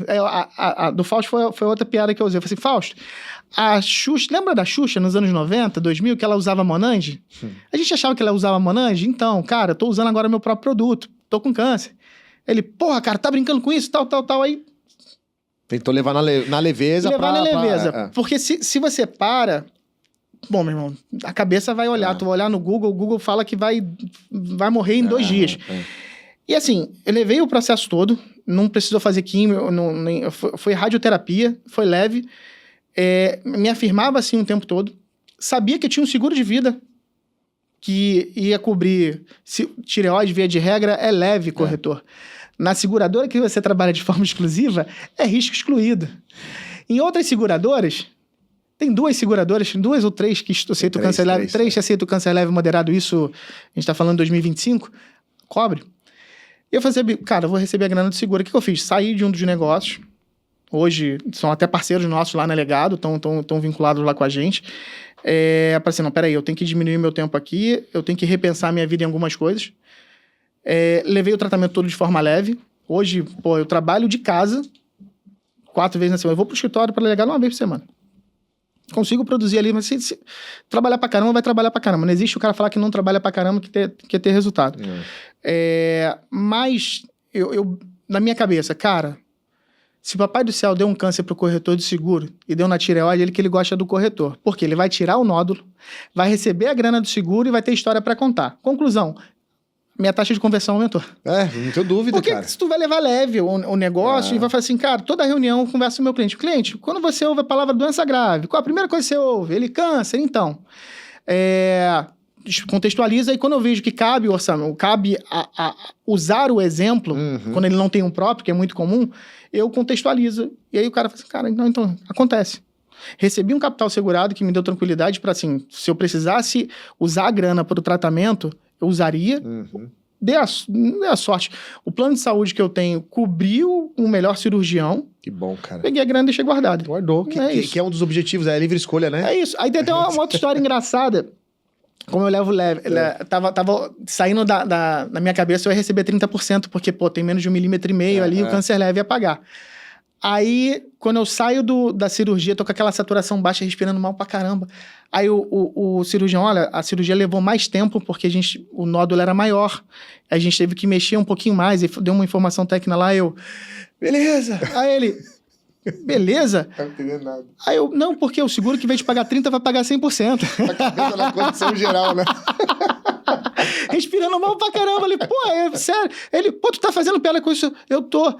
a do Fausto foi outra piada que eu usei. Eu falei assim, Fausto, a Xuxa, lembra da Xuxa nos anos 90, 2000, que ela usava Monange? A gente achava que ela usava Monange? Então, cara, eu tô usando agora meu próprio produto. Tô com câncer. Ele, porra, cara, tá brincando com isso? Tal. Aí, tentou levar na leveza. Porque se você para... Bom, meu irmão, a cabeça vai olhar. Tu vai olhar no Google, o Google fala que vai morrer em 2 dias. E assim, eu levei o processo todo, não precisou fazer químio, foi radioterapia, foi leve. Me afirmava assim o tempo todo. Sabia que eu tinha um seguro de vida que ia cobrir tireoide, via de regra, é leve, corretor. Na seguradora que você trabalha de forma exclusiva, é risco excluído. Em outras seguradoras, tem 2 seguradoras, 2 ou 3 que aceitam o câncer leve, 3 que aceitam o câncer leve moderado, isso a gente tá falando em 2025, cobre. E eu falei, cara, eu vou receber a grana do seguro. O que eu fiz? Saí de um dos negócios, hoje são até parceiros nossos lá na Legado, estão vinculados lá com a gente. Falei assim, não, peraí, eu tenho que diminuir meu tempo aqui, eu tenho que repensar minha vida em algumas coisas. Levei o tratamento todo de forma leve. Hoje, eu trabalho de casa 4 vezes na semana. Eu vou pro escritório para Legado 1 vez por semana. Consigo produzir ali, mas se trabalhar pra caramba, vai trabalhar pra caramba. Não existe o cara falar que não trabalha pra caramba que quer ter resultado. Mas, eu na minha cabeça, cara, se o Papai do Céu deu um câncer pro corretor de seguro e deu na tireoide, ele gosta do corretor. Porque ele vai tirar o nódulo, vai receber a grana do seguro e vai ter história pra contar. Conclusão, minha taxa de conversão aumentou. Não tenho dúvida, porque cara. Se tu vai levar leve o negócio e vai falar assim, cara, toda reunião eu converso com o meu cliente. Cliente, quando você ouve a palavra doença grave, qual a primeira coisa que você ouve? Ele câncer, então. Contextualiza e quando eu vejo que cabe o orçamento, cabe usar o exemplo, quando ele não tem um próprio, que é muito comum, eu contextualizo. E aí o cara fala assim, cara, então acontece. Recebi um capital segurado que me deu tranquilidade para, assim, se eu precisasse usar a grana para o tratamento, eu usaria, dê a sorte. O plano de saúde que eu tenho cobriu o melhor cirurgião. Que bom, cara. Peguei a grana e deixei guardado. Guardou, que é um dos objetivos, é a livre escolha, né? É isso. Aí tem até uma outra história engraçada. Como eu levo leve, tava saindo da minha cabeça, eu ia receber 30%, porque, tem menos de 1,5 milímetros ali, o câncer leve ia pagar. Aí, quando eu saio da cirurgia, tô com aquela saturação baixa, respirando mal pra caramba. Aí o cirurgião, olha, a cirurgia levou mais tempo porque o nódulo era maior. A gente teve que mexer um pouquinho mais, e deu uma informação técnica lá, beleza. Aí ele, beleza? Não tá entendendo nada. Aí eu, não, porque o seguro que veio te pagar 30% vai pagar 100%. A cabeça na condição geral, né? Respirando mal pra caramba. Ele, sério. Ele, tu tá fazendo piada com isso? Eu tô.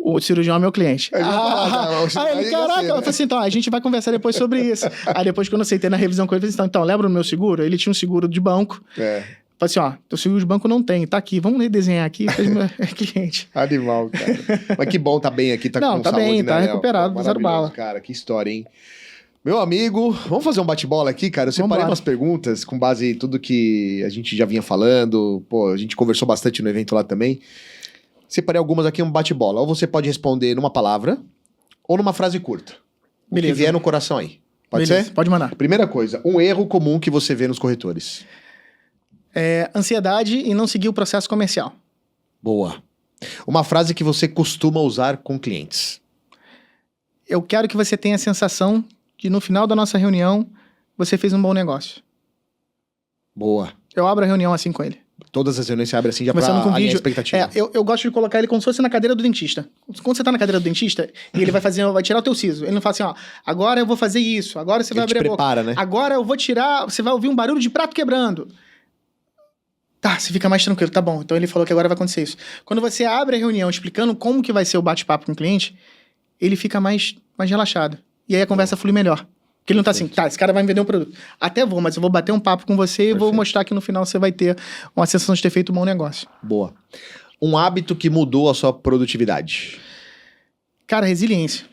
O cirurgião é meu cliente. Aí ele, caraca. Eu falei assim, então, a gente vai conversar depois sobre isso. Aí depois, quando eu aceitei na revisão com ele, eu falei assim, então, lembra do meu seguro? Ele tinha um seguro de banco. Falei assim, teu seguro de banco não tem, tá aqui, vamos redesenhar aqui, fez meu cliente. Animal, cara. Mas que bom, tá bem aqui, tá com saúde, bem, né, tá recuperado, zero bala. Cara, que história, hein? Meu amigo, vamos fazer um bate-bola aqui, cara? Eu separei umas perguntas com base em tudo que a gente já vinha falando. A gente conversou bastante no evento lá também. Separei algumas aqui, um bate-bola. Ou você pode responder numa palavra ou numa frase curta. Beleza. O que vier no coração aí. Pode ser? Pode mandar. Primeira coisa, um erro comum que você vê nos corretores. Ansiedade e não seguir o processo comercial. Boa. Uma frase que você costuma usar com clientes. Eu quero que você tenha a sensação que no final da nossa reunião você fez um bom negócio. Boa. Eu abro a reunião assim com ele. Todas as reuniões você abre assim já Começando pra com alinhar a vídeo. expectativa. Eu gosto de colocar ele como se fosse na cadeira do dentista. Quando você tá na cadeira do dentista, e ele vai tirar o teu siso. Ele não fala assim, ó, agora eu vou fazer isso, agora você vai abrir a boca. Prepara, né? Agora eu vou tirar, você vai ouvir um barulho de prato quebrando. Tá, você fica mais tranquilo, tá bom. Então ele falou que agora vai acontecer isso. Quando você abre a reunião explicando como que vai ser o bate-papo com o cliente, ele fica mais relaxado. E aí a conversa flui melhor. Porque ele não tá assim, tá, esse cara vai me vender um produto. Até vou, mas eu vou bater um papo com você e vou mostrar que no final você vai ter uma sensação de ter feito um bom negócio. Boa. Um hábito que mudou a sua produtividade. Cara, resiliência.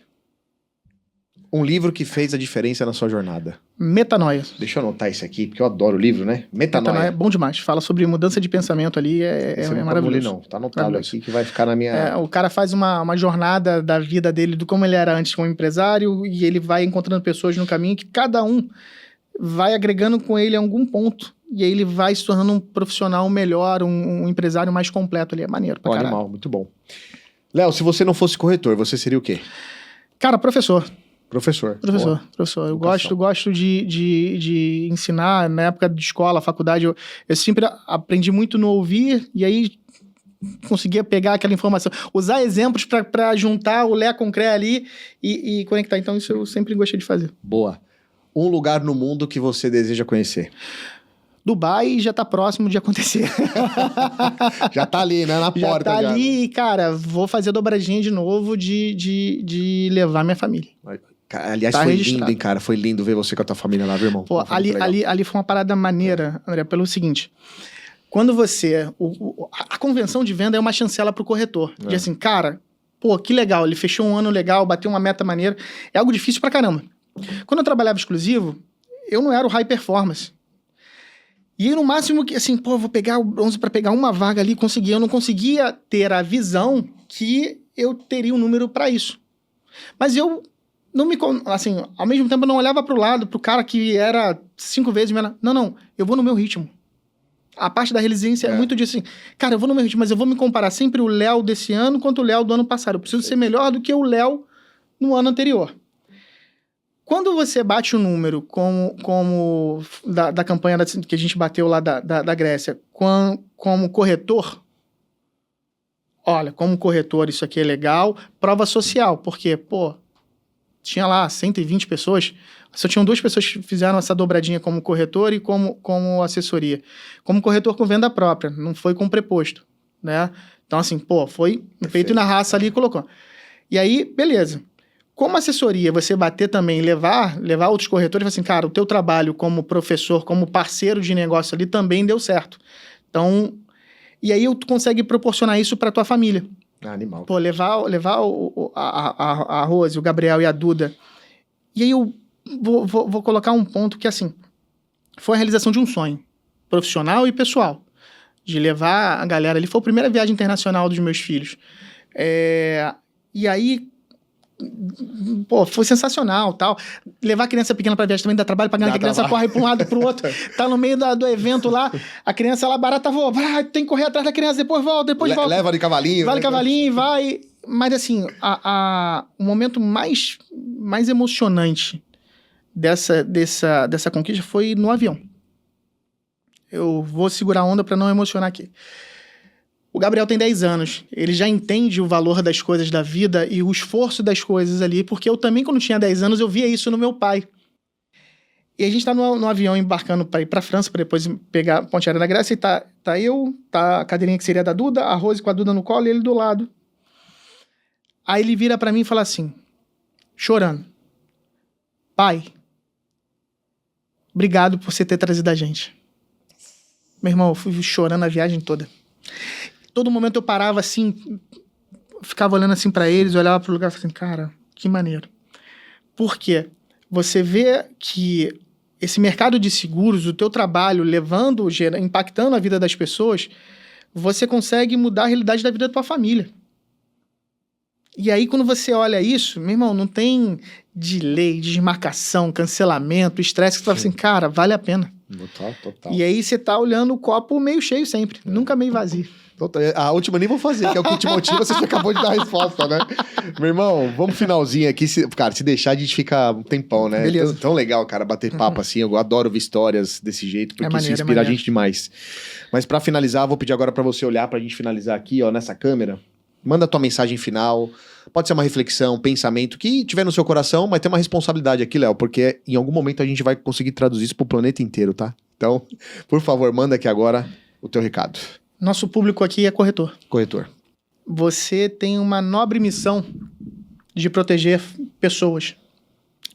Um livro que fez a diferença na sua jornada. Metanoia. Deixa eu anotar esse aqui, porque eu adoro o livro, né? Metanoia é bom demais. Fala sobre mudança de pensamento ali, é maravilhoso. Não, tá anotado aqui que vai ficar na minha... O cara faz uma jornada da vida dele, do como ele era antes como empresário, e ele vai encontrando pessoas no caminho que cada um vai agregando com ele a algum ponto. E aí ele vai se tornando um profissional melhor, um empresário mais completo ali. É maneiro pra caralho. Animal, muito bom. Léo, se você não fosse corretor, você seria o quê? Cara, professor. Professor. Eu gosto de ensinar. Na época de escola, faculdade, eu sempre aprendi muito no ouvir, e aí conseguia pegar aquela informação, usar exemplos para juntar o Lé com o Cré ali e conectar. Então isso eu sempre gostei de fazer. Boa. Um lugar no mundo que você deseja conhecer? Dubai já tá próximo de acontecer. Já tá ali, né? Na porta. Já tá ali, cara, vou fazer dobradinha de novo de levar minha família. Aliás, tá foi registrado. lindo, hein, cara? Foi lindo ver você com a tua família lá, viu, irmão? Pô, ali foi uma parada maneira, André, pelo seguinte. Quando você... a convenção de venda é uma chancela pro corretor. De assim, cara, pô, que legal, ele fechou um ano legal, bateu uma meta maneira. É algo difícil pra caramba. Quando eu trabalhava exclusivo, eu não era o high performance. E aí, no máximo, que assim, pô, vou pegar o bronze pra pegar uma vaga ali, conseguir. Eu não conseguia ter a visão que eu teria um número pra isso. Mas eu não me... Assim, ao mesmo tempo, eu não olhava pro lado, pro cara que era 5 vezes menor. Não, eu vou no meu ritmo. A parte da resiliência é muito disso assim, cara, eu vou no meu ritmo, mas eu vou me comparar sempre o Léo desse ano quanto o Léo do ano passado. Eu preciso ser melhor do que o Léo no ano anterior. Quando você bate o número como da campanha que a gente bateu lá da Grécia, como corretor, olha, como corretor isso aqui é legal, prova social, porque, pô, tinha lá 120 pessoas, só tinham 2 pessoas que fizeram essa dobradinha como corretor e como assessoria. Como corretor com venda própria, não foi com preposto, né? Então, assim, pô, foi feito na raça ali e colocou. E aí, beleza. Como assessoria, você bater também, levar outros corretores, assim, cara, o teu trabalho como professor, como parceiro de negócio ali também deu certo. Então, e aí tu consegue proporcionar isso para tua família. Animal. Pô, levar a Rose, o Gabriel e a Duda. E aí eu vou colocar um ponto que, assim, foi a realização de um sonho, profissional e pessoal, de levar a galera ali. Foi a primeira viagem internacional dos meus filhos. E aí, pô, foi sensacional, tal. Levar a criança pequena pra viagem também dá trabalho pra ganhar, que a criança corre pra um lado e pro outro. Tá no meio do evento lá, a criança lá barata voa, tem que correr atrás da criança, depois volta. Leva de cavalinho. Vai de cavalinho, vai. Mas assim, o momento mais emocionante dessa conquista foi no avião. Eu vou segurar a onda pra não emocionar aqui. O Gabriel tem 10 anos, ele já entende o valor das coisas da vida e o esforço das coisas ali, porque eu também, quando tinha 10 anos, eu via isso no meu pai. E a gente tá no avião embarcando para ir pra França, para depois pegar a Ponte Aérea da Grécia, e tá a cadeirinha que seria da Duda, a Rose com a Duda no colo e ele do lado. Aí ele vira para mim e fala assim, chorando, pai, obrigado por você ter trazido a gente. Meu irmão, eu fui chorando a viagem toda. Todo momento eu parava assim, ficava olhando assim pra eles, olhava pro lugar e falava assim, cara, que maneiro. Por quê? Você vê que esse mercado de seguros, o teu trabalho impactando a vida das pessoas, você consegue mudar a realidade da vida da tua família. E aí, quando você olha isso, meu irmão, não tem delay, desmarcação, cancelamento, estresse, que você fala assim, cara, vale a pena. Total. E aí você tá olhando o copo meio cheio sempre, nunca meio vazio. A última eu nem vou fazer, que é o que te motiva, você já acabou de dar a resposta, né? Meu irmão, vamos finalzinho aqui. Cara, se deixar, a gente fica um tempão, né? Beleza. Tão legal, cara, bater papo assim. Eu adoro ver histórias desse jeito, porque maneiro, isso inspira a maneiro. gente demais. Mas pra finalizar, vou pedir agora pra você olhar pra gente finalizar aqui, ó, nessa câmera. Manda a tua mensagem final. Pode ser uma reflexão, um pensamento que tiver no seu coração, mas tem uma responsabilidade aqui, Léo, porque em algum momento a gente vai conseguir traduzir isso pro planeta inteiro, tá? Então, por favor, manda aqui agora o teu recado. Nosso público aqui é corretor. Corretor. Você tem uma nobre missão de proteger pessoas,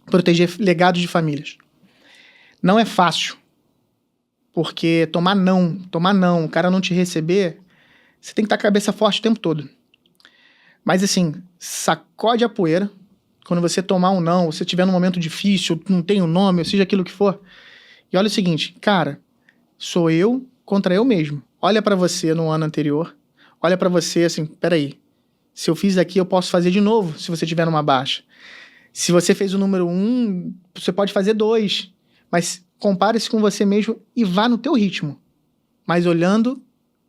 proteger legados de famílias. Não é fácil, porque tomar não, o cara não te receber, você tem que estar com a cabeça forte o tempo todo. Mas assim, sacode a poeira, quando você tomar um não, você estiver num momento difícil, não tem o nome, ou seja aquilo que for, e olha o seguinte, cara, sou eu contra eu mesmo. Olha pra você no ano anterior, olha pra você assim, peraí, se eu fiz aqui, eu posso fazer de novo, se você tiver numa baixa. Se você fez o número 1, você pode fazer 2, mas compare-se com você mesmo e vá no teu ritmo, mas olhando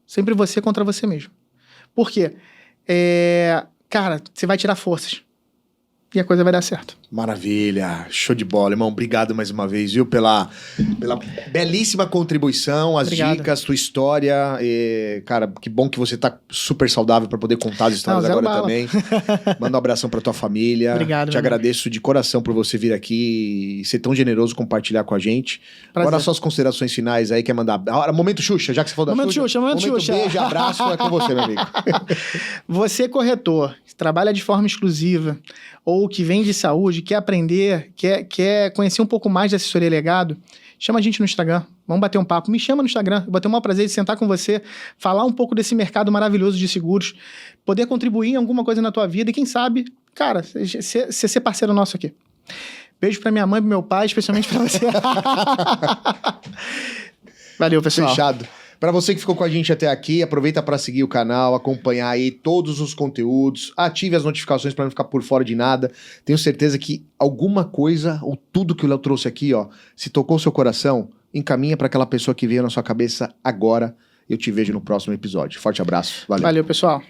sempre você contra você mesmo. Por quê? Cara, você vai tirar forças e a coisa vai dar certo. Maravilha, show de bola, irmão. Obrigado mais uma vez, viu, pela belíssima contribuição, as Obrigado. dicas, tua história. Cara, que bom que você tá super saudável para poder contar as histórias zero agora bala. também. Manda um abração pra tua família. Obrigado, Te meu agradeço de coração por você vir aqui e ser tão generoso, compartilhar com a gente. Prazer. Agora suas considerações finais aí, quer mandar... Momento Xuxa, já que você falou da Momento Xuxa, momento Xuxa. Beijo, abraço, é com você, meu amigo. Você, corretor, que trabalha de forma exclusiva ou que vem de saúde, quer aprender, quer conhecer um pouco mais de assessoria legado, chama a gente no Instagram. Vamos bater um papo. Me chama no Instagram. Eu vou ter o maior prazer de sentar com você, falar um pouco desse mercado maravilhoso de seguros, poder contribuir em alguma coisa na tua vida e quem sabe, cara, você ser parceiro nosso aqui. Beijo pra minha mãe e pro meu pai, especialmente pra você. Valeu, pessoal. Fechado. Para você que ficou com a gente até aqui, aproveita para seguir o canal, acompanhar aí todos os conteúdos, ative as notificações para não ficar por fora de nada. Tenho certeza que alguma coisa, ou tudo que o Léo trouxe aqui, ó, se tocou o seu coração, encaminha para aquela pessoa que veio na sua cabeça agora. Eu te vejo no próximo episódio. Forte abraço. Valeu. Valeu, pessoal.